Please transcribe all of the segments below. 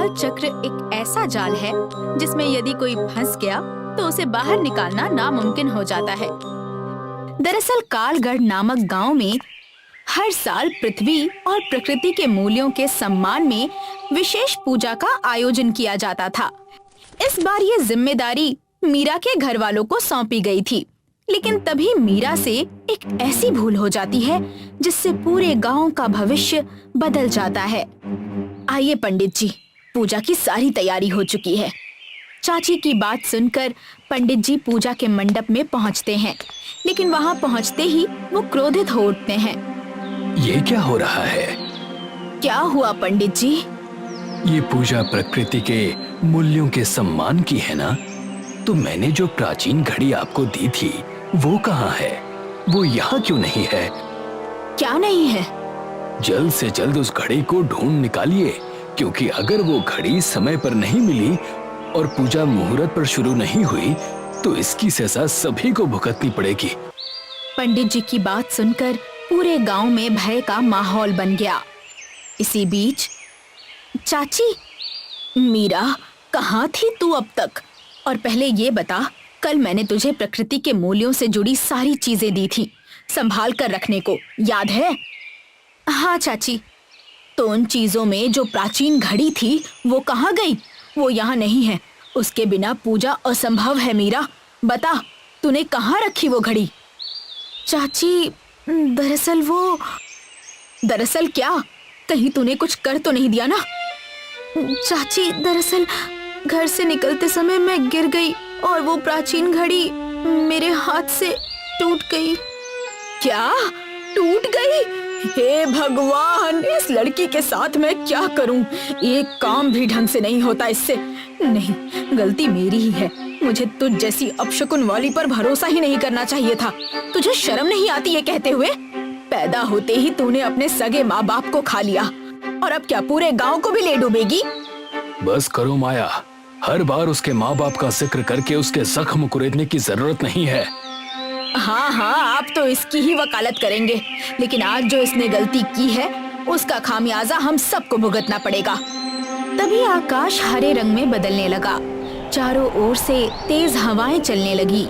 काल चक्र एक ऐसा जाल है जिसमें यदि कोई फंस गया तो उसे बाहर निकालना नामुमकिन हो जाता है। दरअसल कालगढ़ नामक गांव में हर साल पृथ्वी और प्रकृति के मूल्यों के सम्मान में विशेष पूजा का आयोजन किया जाता था। इस बार ये जिम्मेदारी मीरा के घर वालों को सौंपी गई थी, लेकिन तभी मीरा से एक ऐसी भूल हो जाती है जिससे पूरे गांव का भविष्य बदल जाता है। आइए पंडित जी, पूजा की सारी तैयारी हो चुकी है। चाची की बात सुनकर पंडित जी पूजा के मंडप में पहुंचते हैं, लेकिन वहां पहुंचते ही वो क्रोधित हो उठते हैं। ये क्या हो रहा है? क्या हुआ पंडित जी? ये पूजा प्रकृति के मूल्यों के सम्मान की है ना? तो मैंने जो प्राचीन घड़ी आपको दी थी वो कहाँ है? वो यहाँ क्यों नहीं है? क्या नहीं है? जल्द से जल्द उस घड़ी को ढूंढ निकालिए, क्योंकि अगर वो घड़ी समय पर नहीं मिली और पूजा मुहूर्त पर शुरू नहीं हुई तो इसकी सजा सभी को भुगतनी पड़ेगी। पंडित जी की बात सुनकर पूरे गांव में भय का माहौल बन गया। इसी बीच चाची, मीरा कहाँ थी तू अब तक? और पहले ये बता, कल मैंने तुझे प्रकृति के मूल्यों से जुड़ी सारी चीजें दी थी संभाल कर रखने को, याद है? हाँ चाची। तो उन चीजों में जो प्राचीन घड़ी थी वो कहाँ गई? वो यहाँ नहीं है। उसके बिना पूजा असंभव है मीरा। बता, तूने कहाँ रखी वो घड़ी? चाची, दरअसल क्या? कहीं तूने कुछ कर तो नहीं दिया ना? चाची, दरअसल घर से निकलते समय मैं गिर गई और वो प्राचीन घड़ी मेरे हाथ से टूट गई। क्या? टूट गई? हे भगवान, इस लड़की के साथ मैं क्या करूं? एक काम भी ढंग से नहीं होता इससे। नहीं, गलती मेरी ही है। मुझे तुझ जैसी अपशकुन वाली पर भरोसा ही नहीं करना चाहिए था। तुझे शर्म नहीं आती ये कहते हुए? पैदा होते ही तूने अपने सगे माँ बाप को खा लिया और अब क्या पूरे गांव को भी ले डूबेगी? बस करो माया, हर बार उसके माँ बाप का जिक्र करके उसके जख्म कुरेदने की जरूरत नहीं है। हाँ हाँ, आप तो इसकी ही वकालत करेंगे, लेकिन आज जो इसने गलती की है उसका खामियाजा हम सबको भुगतना पड़ेगा। तभी आकाश हरे रंग में बदलने लगा, चारों ओर से तेज हवाएं चलने लगी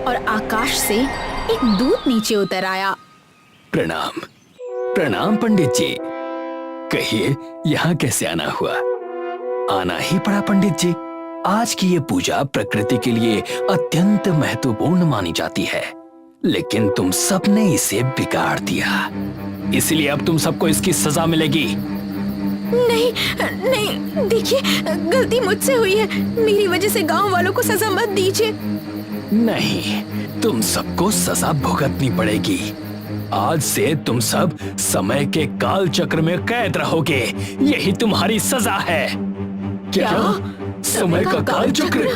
और आकाश से एक दूत नीचे उतर आया। प्रणाम। प्रणाम पंडित जी। कहिए, यहाँ कैसे आना हुआ? आना ही पड़ा पंडित जी। आज की ये पूजा प्रकृति के लिए अत्यंत महत्वपूर्ण मानी जाती है, लेकिन तुम सबने इसे बिगाड़ दिया, इसलिए अब तुम सबको इसकी सजा मिलेगी। नहीं नहीं, देखिए गलती मुझसे हुई है। मेरी वजह से गांव वालों को सजा मत दीजिए। नहीं, तुम सबको सजा भुगतनी पड़ेगी। आज से तुम सब समय के काल चक्र में कैद रहोगे। यही तुम्हारी सजा है। क्या? समय का काल चक्र?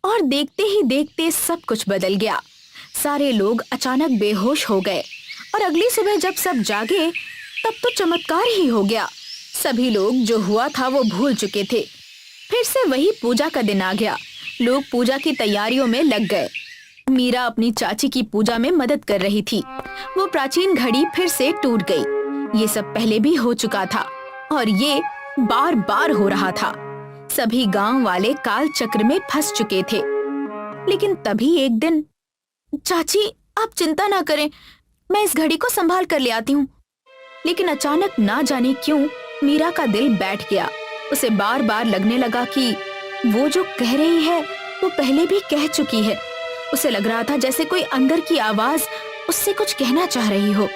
और देखते ही देखते सब कुछ बदल गया। सारे लोग अचानक बेहोश हो गए और अगली सुबह जब सब जागे तब तो चमत्कार ही हो गया। सभी लोग जो हुआ था वो भूल चुके थे। फिर से वही पूजा का दिन आ गया। लोग पूजा की तैयारियों में लग गए। मीरा अपनी चाची की पूजा में मदद कर रही थी। वो प्राचीन घड़ी फिर से टूट गई। ये सब पहले भी हो चुका था और ये बार बार हो रहा था। सभी गांव वाले काल चक्र में फंस चुके थे। लेकिन तभी एक दिन, चाची आप चिंता ना करें, मैं इस घड़ी को संभाल कर ले आती हूँ। लेकिन अचानक ना जाने क्यों मीरा का दिल बैठ गया। उसे बार बार लगने लगा कि वो जो कह रही है वो पहले भी कह चुकी है। उसे लग रहा था जैसे कोई अंदर की आवाज उससे कुछ कहना चाह रही हो।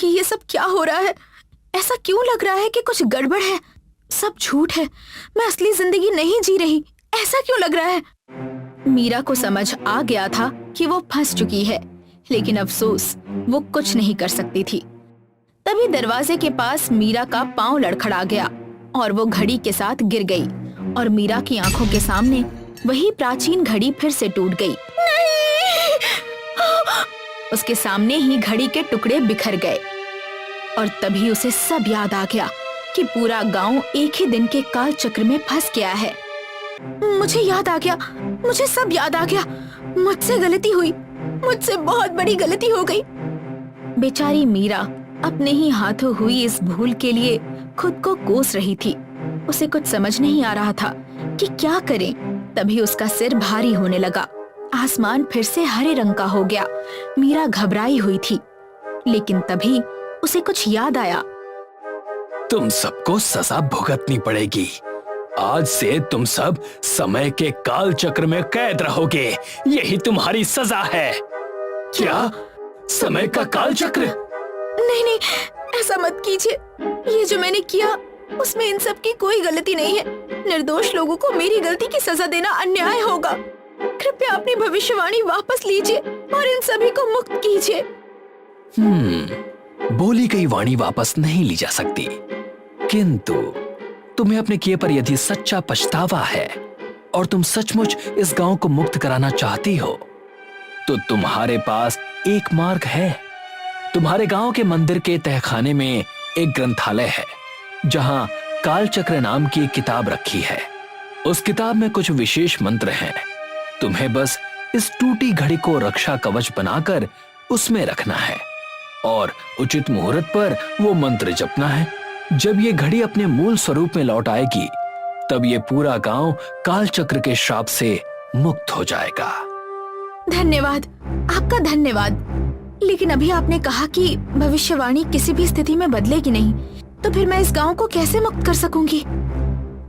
ये सब क्या हो रहा है? ऐसा क्यों लग रहा है कि कुछ गड़बड़ है? सब झूठ है, मैं असली जिंदगी नहीं जी रही। ऐसा क्यों लग रहा है? मीरा को समझ आ गया था कि वो फंस चुकी है, लेकिन अफसोस वो कुछ नहीं कर सकती थी। तभी दरवाजे के पास मीरा का पांव लड़खड़ा गया और वो घड़ी के साथ गिर गई और मीरा की आंखों के सामने वही प्राचीन घड़ी फिर से टूट गई। उसके सामने ही घड़ी के टुकड़े बिखर गए और तभी उसे सब याद आ गया कि पूरा गांव एक ही दिन के काल चक्र में फंस गया है। मुझे याद आ गया, मुझे सब याद आ गया। मुझसे गलती हुई, मुझसे बहुत बड़ी गलती हो गई। बेचारी मीरा अपने ही हाथों हुई इस भूल के लिए खुद को कोस रही थी। उसे कुछ समझ नहीं आ रहा था कि क्या करे। तभी उसका सिर भारी होने लगा। आसमान फिर से हरे रंग का हो गया। मीरा घबराई हुई थी, लेकिन तभी उसे कुछ याद आया। तुम सबको सजा भुगतनी पड़ेगी। आज से तुम सब समय के काल चक्र में कैद रहोगे। यही तुम्हारी सजा है। क्या? समय का काल चक्र? नहीं नहीं, ऐसा मत कीजिए। ये जो मैंने किया उसमें इन सब की कोई गलती नहीं है। निर्दोष लोगों को मेरी गलती की सजा देना अन्याय होगा। कृपया अपनी भविष्यवाणी वापस लीजिए और इन सभी को मुक्त कीजिए। बोली गई वाणी वापस नहीं ली जा सकती, किंतु तुम्हें अपने किए पर यदि सच्चा पछतावा है और तुम सचमुच इस गांव को मुक्त कराना चाहती हो, तो तुम्हारे पास एक मार्ग है। तुम्हारे गांव के मंदिर के तहखाने में एक ग्रंथालय है, जहां कालचक्र नाम की एक किताब रखी है। उस किताब में कुछ विशेष मंत्र हैं। तुम्हें बस इस टूटी घड़ी को रक्षा कवच बनाकर उसमें रखना है और उचित मुहूर्त पर वो मंत्र जपना है। जब ये घड़ी अपने मूल स्वरूप में लौट आएगी, तब ये पूरा गांव कालचक्र के श्राप से मुक्त हो जाएगा। धन्यवाद, आपका धन्यवाद। लेकिन अभी आपने कहा कि भविष्यवाणी किसी भी स्थिति में बदलेगी नहीं, तो फिर मैं इस गांव को कैसे मुक्त कर सकूंगी?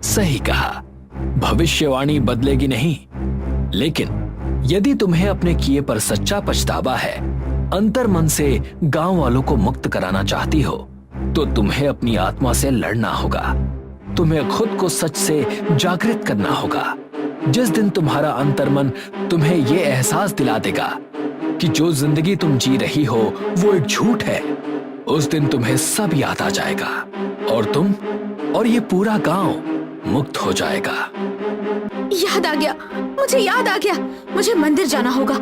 सही कहा, भविष्यवाणी बदलेगी नहीं, लेकिन यदि तुम्हें अपने किए पर सच्चा पछतावा है, अंतर मन से गांव वालों को मुक्त कराना चाहती हो, तो तुम्हें अपनी आत्मा से लड़ना होगा। तुम्हें खुद को सच से जागृत करना होगा। जिस दिन तुम्हारा अंतर्मन तुम्हें ये एहसास दिला देगा कि जो जिंदगी तुम जी रही हो वो एक झूठ है, उस दिन तुम्हें सब याद आ जाएगा और तुम और ये पूरा गांव मुक्त हो जाएगा। याद आ गया, मुझे याद आ गया। मुझे मंदिर जाना होगा।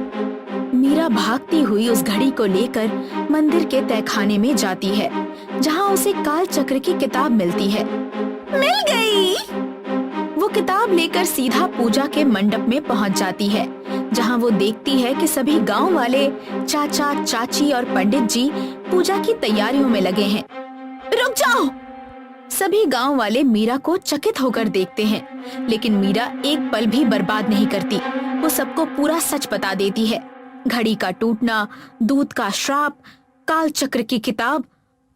मीरा भागती हुई उस घड़ी को लेकर मंदिर के तहखाने में जाती है, जहां उसे काल चक्र की किताब मिलती है। मिल गई। वो किताब लेकर सीधा पूजा के मंडप में पहुंच जाती है, जहां वो देखती है कि सभी गांव वाले, चाचा, चाची और पंडित जी पूजा की तैयारियों में लगे हैं। रुक जाओ! सभी गांव वाले मीरा को चकित होकर देखते हैं, लेकिन मीरा एक पल भी बर्बाद नहीं करती। वो सबको पूरा सच बता देती है। घड़ी का टूटना, दूध का श्राप, काल चक्र की किताब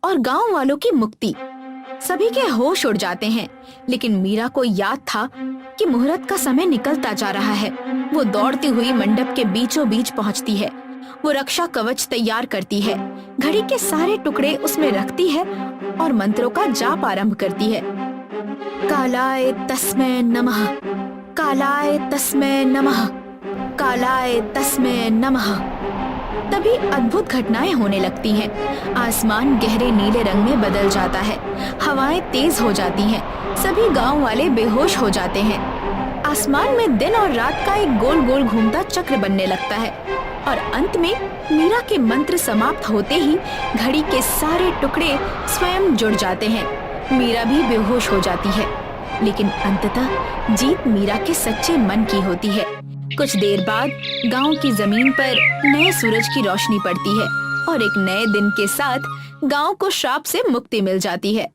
और गांव वालों की मुक्ति। सभी के होश उड़ जाते हैं, लेकिन मीरा को याद था कि मुहूर्त का समय निकलता जा रहा है। वो दौड़ती हुई मंडप के बीचों बीच पहुंचती है। वो रक्षा कवच तैयार करती है, घड़ी के सारे टुकड़े उसमें रखती है और मंत्रों का जाप आरंभ करती है। कालाय तस्मै नमः, कालाय तस्मै नमः, कालाय तस्मै नमः। तभी अद्भुत घटनाएं होने लगती हैं। आसमान गहरे नीले रंग में बदल जाता है, हवाएं तेज हो जाती हैं, सभी गांव वाले बेहोश हो जाते हैं। आसमान में दिन और रात का एक गोल गोल घूमता चक्र बनने लगता है और अंत में मीरा के मंत्र समाप्त होते ही घड़ी के सारे टुकड़े स्वयं जुड़ जाते हैं। मीरा भी बेहोश हो जाती है, लेकिन अंततः जीत मीरा के सच्चे मन की होती है। कुछ देर बाद गांव की जमीन पर नए सूरज की रोशनी पड़ती है और एक नए दिन के साथ गांव को श्राप से मुक्ति मिल जाती है।